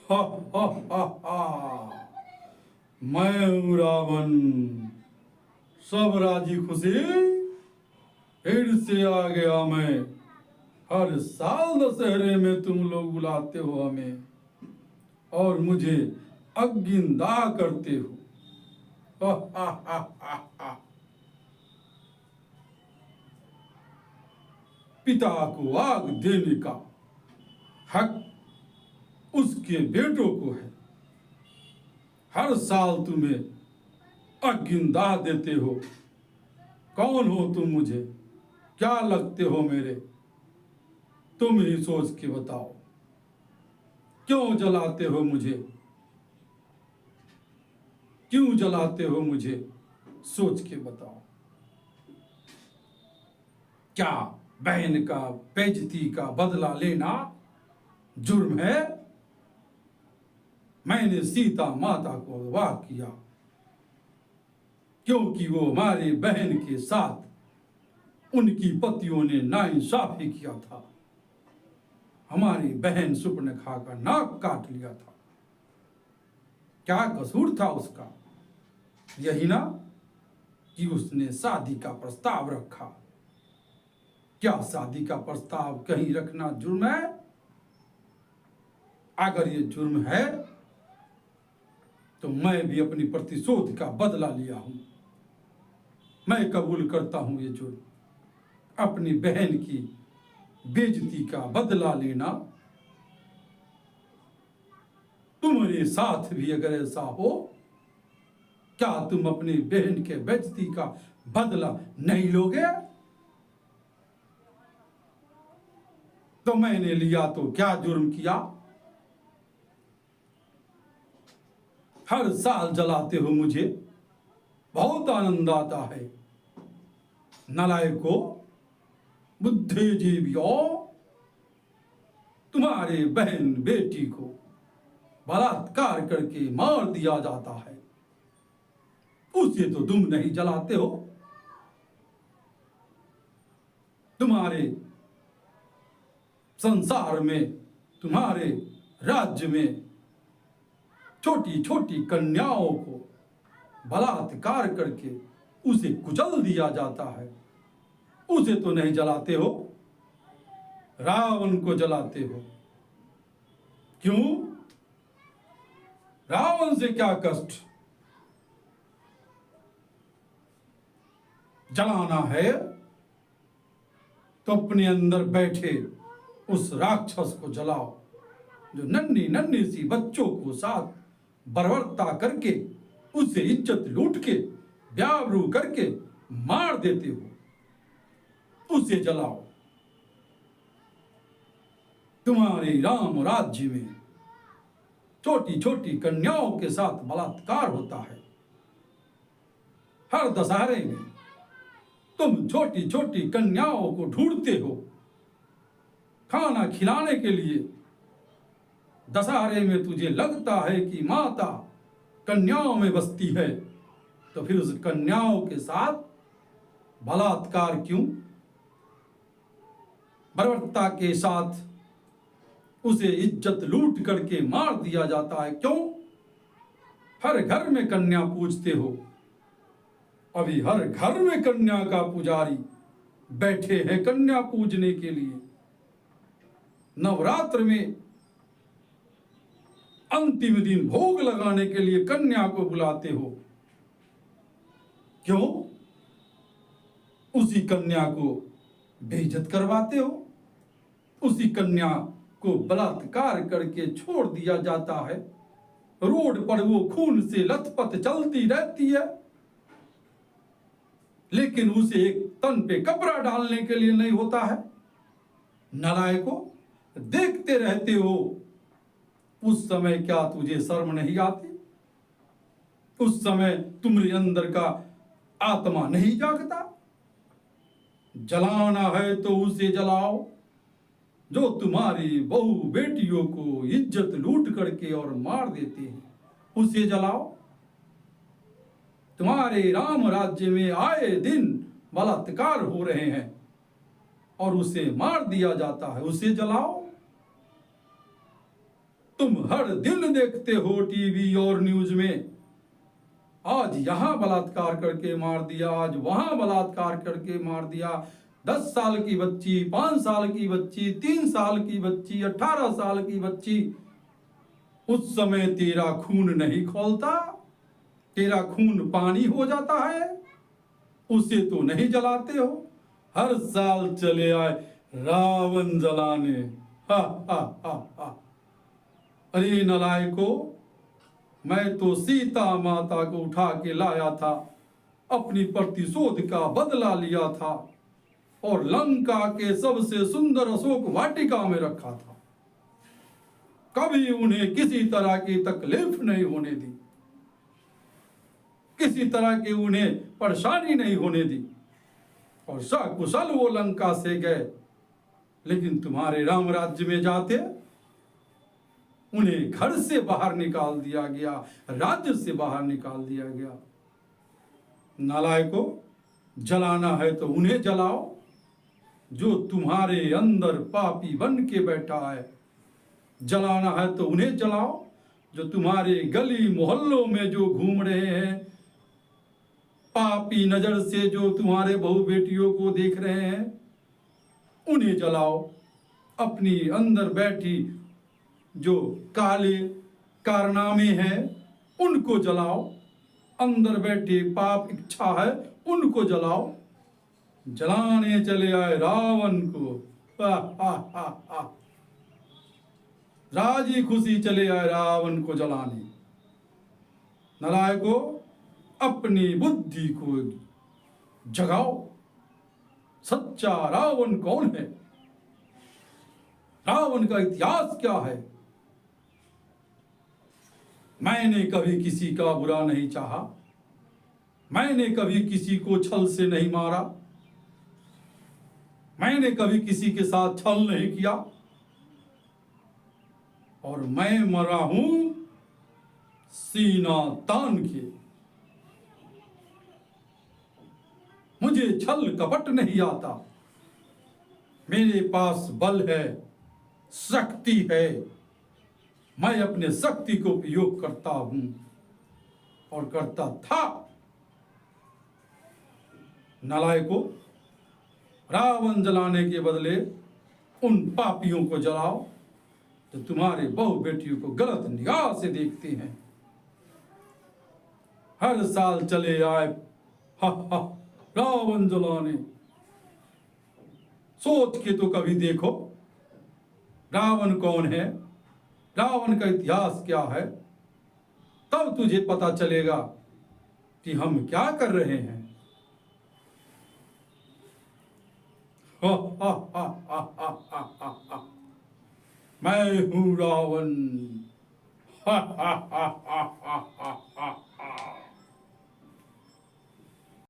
हा हा हा हा। मैं हूँ रावण, सब राजी खुशी, फिर से आ गया मैं। हर साल दशहरे में तुम लोग बुलाते हो हमें और मुझे अग्निदाह करते हो। हा हा हा हा हा। पिता को आग देने का हक उसके बेटों को है। हर साल तुम्हें अग्निदाह देते हो। कौन हो तुम, मुझे क्या लगते हो मेरे? तुम ही सोच के बताओ, क्यों जलाते हो मुझे? क्यों जलाते हो मुझे? सोच के बताओ। क्या बहन का बेइज्जती का बदला लेना जुर्म है? मैंने सीता माता को अगवा किया क्योंकि वो हमारी बहन के साथ उनकी पतियों ने नाइंसाफी किया था। हमारी बहन सुपर्णखा का नाक काट लिया था। क्या कसूर था उसका? यही ना कि उसने शादी का प्रस्ताव रखा। क्या शादी का प्रस्ताव कहीं रखना जुर्म है? अगर ये जुर्म है तो मैं भी अपनी प्रतिशोध का बदला लिया हूं। मैं कबूल करता हूं ये जुर्म, अपनी बहन की बेइज्जती का बदला लेना। तुम्हारे साथ भी अगर ऐसा हो, क्या तुम अपनी बहन के बेइज्जती का बदला नहीं लोगे? तो मैंने लिया तो क्या जुर्म किया? हर साल जलाते हो मुझे, बहुत आनंद आता है। नालायकों, बुद्धिजीवियों, तुम्हारे बहन बेटी को बलात्कार करके मार दिया जाता है, उसे तो तुम नहीं जलाते हो। तुम्हारे संसार में, तुम्हारे राज्य में छोटी छोटी कन्याओं को बलात्कार करके उसे कुचल दिया जाता है, उसे तो नहीं जलाते हो। रावण को जलाते हो। क्यों? रावण से क्या कष्ट? जलाना है तो अपने अंदर बैठे उस राक्षस को जलाओ, जो नन्ही नन्ही सी बच्चों को साथ बर्बरता करके, उससे इज्जत लूट के, ब्याबरू करके मार देते हो, उसे जलाओ। तुम्हारे राम राज्य में छोटी छोटी कन्याओं के साथ बलात्कार होता है। हर दशहरे में तुम छोटी छोटी कन्याओं को ढूंढते हो खाना खिलाने के लिए। दशहरे में तुझे लगता है कि माता कन्याओं में बसती है, तो फिर उस कन्याओं के साथ बलात्कार क्यों? बर्बरता के साथ उसे इज्जत लूट करके मार दिया जाता है, क्यों? हर घर में कन्या पूजते हो। अभी हर घर में कन्या का पुजारी बैठे हैं कन्या पूजने के लिए। नवरात्र में अंतिम दिन भोग लगाने के लिए कन्या को बुलाते हो। क्यों? उसी कन्या को बेइज्जत करवाते हो। उसी कन्या को बलात्कार करके छोड़ दिया जाता है। रोड पर वो खून से लथपथ चलती रहती है, लेकिन उसे एक तन पे कपड़ा डालने के लिए नहीं होता है। नालायकों, देखते रहते हो। उस समय क्या तुझे शर्म नहीं आती? उस समय तुम्हारे अंदर का आत्मा नहीं जागता? जलाना है तो उसे जलाओ जो तुम्हारी बहू बेटियों को इज्जत लूट करके और मार देते हैं, उसे जलाओ। तुम्हारे राम राज्य में आए दिन बलात्कार हो रहे हैं और उसे मार दिया जाता है, उसे जलाओ। तुम हर दिन देखते हो टीवी और न्यूज में, आज यहां बलात्कार करके मार दिया, आज वहां बलात्कार करके मार दिया, 10 साल की बच्ची, 5 साल की बच्ची, 3 साल की बच्ची, 18 साल की बच्ची। उस समय तेरा खून नहीं खौलता, तेरा खून पानी हो जाता है, उसे तो नहीं जलाते हो। हर साल चले आए रावण जलाने। हा हा हा हा। अरे नालायको, मैं तो सीता माता को उठा के लाया था, अपनी प्रतिशोध का बदला लिया था और लंका के सबसे सुंदर अशोक वाटिका में रखा था। कभी उन्हें किसी तरह की तकलीफ नहीं होने दी, किसी तरह की उन्हें परेशानी नहीं होने दी, और सकुशल वो लंका से गए। लेकिन तुम्हारे राम राज्य में जाते उन्हें घर से बाहर निकाल दिया गया, राज्य से बाहर निकाल दिया गया। नालायकों, जलाना है तो उन्हें जलाओ जो तुम्हारे अंदर पापी बन के बैठा है, जलाना है तो उन्हें जलाओ जो तुम्हारे गली मोहल्लों में जो घूम रहे हैं, पापी नजर से जो तुम्हारे बहू बेटियों को देख रहे हैं, उन्हें जलाओ। अपनी अंदर बैठी जो काले कारनामे हैं उनको जलाओ, अंदर बैठे पाप इच्छा है उनको जलाओ। जलाने चले आए रावण को, हा हा हा हा। राजी खुशी चले आए रावण को जलाने। नालायकों, अपनी बुद्धि को जगाओ। सच्चा रावण कौन है? रावण का इतिहास क्या है? मैंने कभी किसी का बुरा नहीं चाहा, मैंने कभी किसी को छल से नहीं मारा, मैंने कभी किसी के साथ छल नहीं किया, और मैं मरा हूं सीना तान के। मुझे छल कपट नहीं आता, मेरे पास बल है, शक्ति है, मैं अपने शक्ति को उपयोग करता हूं और करता था। नालायकों, रावण जलाने के बदले उन पापियों को जलाओ जो तुम्हारे बहु बेटियों को गलत निगाह से देखते हैं। हर साल चले आए हा हा रावण जलाने। सोच के तो कभी देखो रावण कौन है, रावण का इतिहास क्या है, तब तुझे पता चलेगा कि हम क्या कर रहे हैं। हा हा हा हा हा हा हा हा। मैं हूं रावण। हा हा हा हा हा